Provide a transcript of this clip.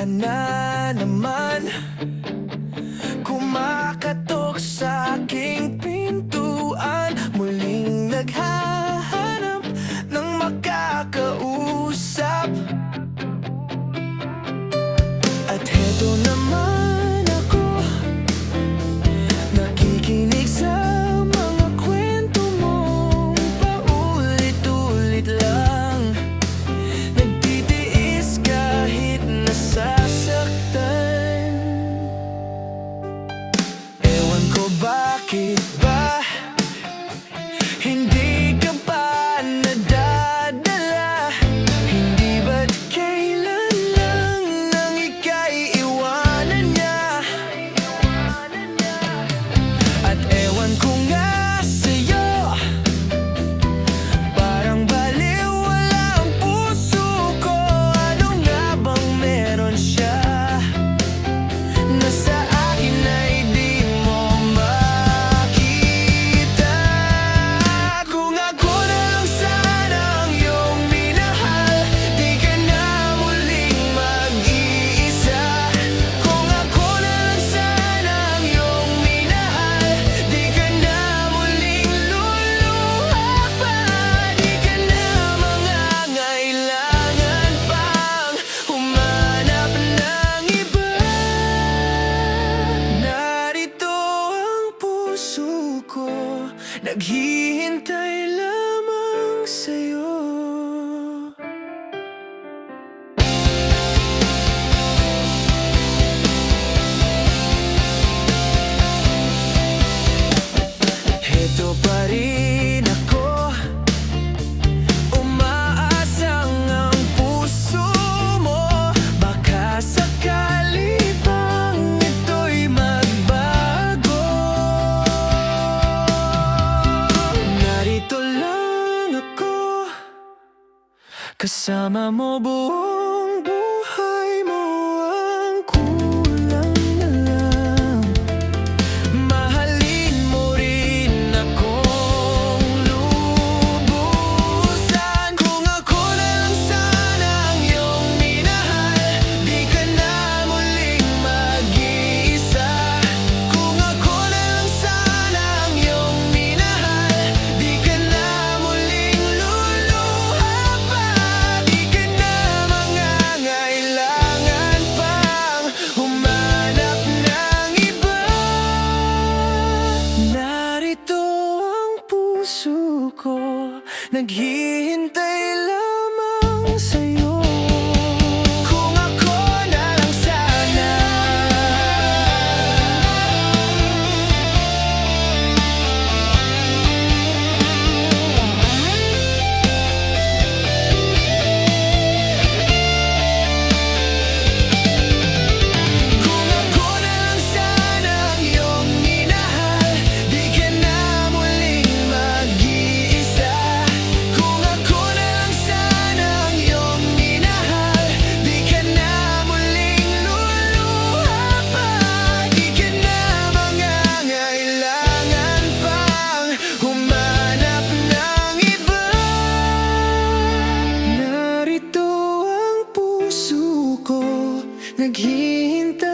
ka na naman, kumakatok sa aking pintuan. Muling naghahanap ng makakausap. At heto naman ako, nakikinig sa mga kwento mong paulit-ulit lang. Nagtitiis kahit nasasaktan. Ewan ko bakit ba hindi ka pa nadadala. Hindi ba't kailan lang nang ika'y iwanan niya. At ewan ko nga sa'yo, parang baliw wala ang puso ko. Ano nga bang meron siya na sa akin ay di mo makita? Kung ako na lang sana ang iyong minahal, di ka na muling mag-iisa. Kung ako na lang sana ang iyong minahal, di ka na muling luluha pa. Di ka na mangangailangan pang humanap ng iba. Narito ang puso ko, naghihintay lamang sa'yo. Heto pa rin ako, umaasang ang puso mo. Baka sakali bang ito'y magbago. Narito lang ako, kasama mo buong buhay mo. Ang kulang na lang, mahalin mo rin akong lubusan. Kung ako na lang sana ang iyong minahal, di ka na muling mag-iisa. Kung ako na lang sana ang iyong minahal, di ka na muling luluha pa. Di ka na mangangailangan pang humanap ng iba. Narito ang puso ko, naghihintay lamang sa'yo. Kung ako na lang sana. Kung ako na lang sana ang iyong minahal, di ka na muling mag-iisa. Kung ako na lang sana ang iyong minahal, di ka na muling luluha pa. Di ka na mangangailangan pang humanap ng iba. Narito ang puso ko, naghihintay